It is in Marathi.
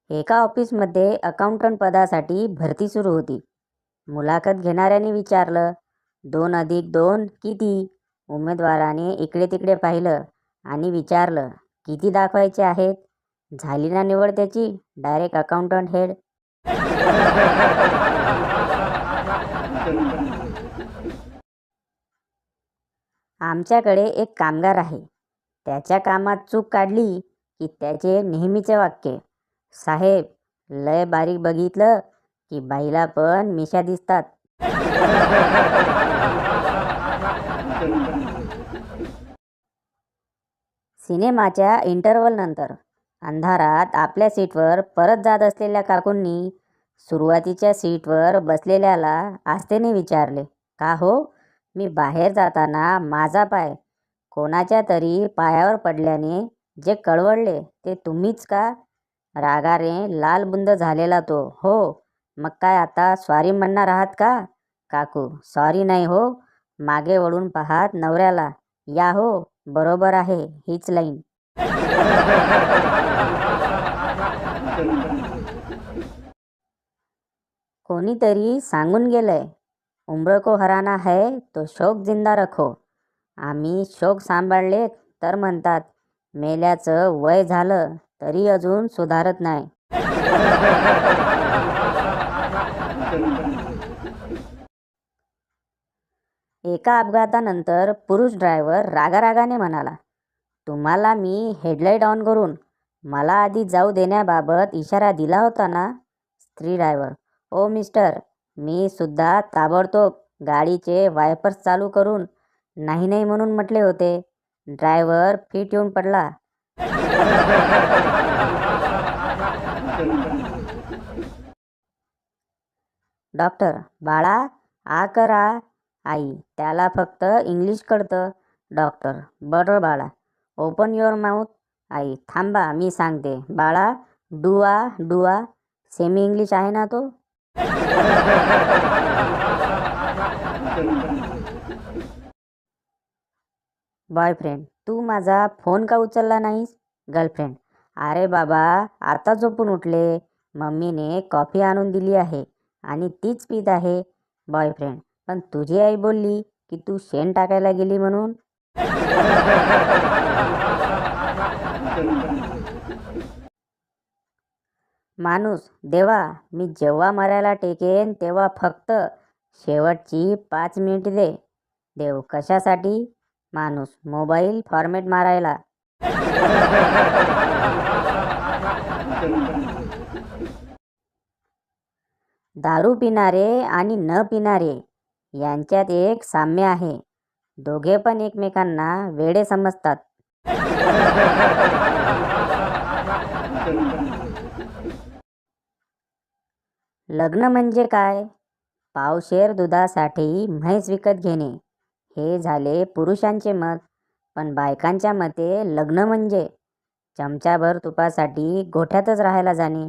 एका ऑफिसमध्ये अकाउंटंट पदासाठी भरती सुरू होती. मुलाखत घेणाऱ्याने विचारलं, 2+2 किती? उमेदवाराने इकडे तिकडे पाहिलं आणि विचारलं, किती दाखवायचे आहेत? झाली ना निवड त्याची, डायरेक्ट अकाउंटंट हेड. आमच्याकडे एक कामगार आहे. त्याच्या कामात चूक काढली की त्याचे नेहमीचे वाक्य, साहेब लय बारीक बघितलं की बाईला पण मिशा दिसतात. सिनेमाच्या इंटरव्हल नंतर अंधारात आपल्या सीटवर परत जात असलेल्या काकूंनी सुरुवातीच्या सीटवर बसलेल्याला आस्थेने विचारले, का हो, मी बाहेर जाताना माझा पाय कोणाच्या तरी पायावर पडल्याने जे कळवळले ते तुम्हीच का? रागाने लालबुंद झालेला तो, हो, मग काय आता सॉरी म्हणणार आहात का? काकू, सॉरी नाही हो. मागे वळून पाहात नवऱ्याला, या हो, बरोबर आहे हीच लाईन. कोणीतरी सांगून गेलंय, उम्र को हराना है तो शौक जिंदा रखो. आम्ही शौक सांभाळले तर म्हणतात, मेल्याचं वय झालं तरी अजून सुधारत नाही. एका अपघातानंतर पुरुष ड्रायव्हर रागारागाने म्हणाला, तुम्हाला मी हेडलाईट ऑन करून मला आधी जाऊ देण्याबाबत इशारा दिला होता ना? स्त्री ड्रायव्हर, ओ मिस्टर, मी सुद्धा ताबडतोब गाडीचे वायपर्स चालू करून नाही नाही म्हणून म्हटले होते. ड्रायव्हर फिट येऊन पडला. डॉक्टर, बाळा आ करा. आई, त्याला फक्त इंग्लिश कळतं. डॉक्टर, बरं बाळा, ओपन युअर माउथ. आई, थांबा मी सांगते. बाळा, डुआ डुआ. सेमी इंग्लिश आहे ना तो? बॉयफ्रेंड, तू माझा फोन का उचलला नाहीस? गर्लफ्रेंड, अरे बाबा, आता झोपून उठले. मम्मीने कॉफी आणून दिली आहे आणि तीच पीत आहे. बॉयफ्रेंड, पण तुझी आई बोलली की तू शेण टाकायला गेली म्हणून. माणूस, देवा, मी जेव्हा मरायला टेकेन तेव्हा फक्त शेवटची 5 मिनिट दे. देव, कशासाठी? माणूस, मोबाईल फॉर्मॅट मारायला. दारू पिणारे आणि न पिणारे यांच्यात एक साम्य आहे. दोघे पण एकमेकांना वेडे समजतात. लग्न म्हणजे काय? पावशेर दुधासाठी म्हैस विकत घेणे, हे झाले पुरुषांचे मत. पण बायकांच्या मते लग्न म्हणजे चमचाभर तुपासाठी गोठ्यातच राहायला जाणे.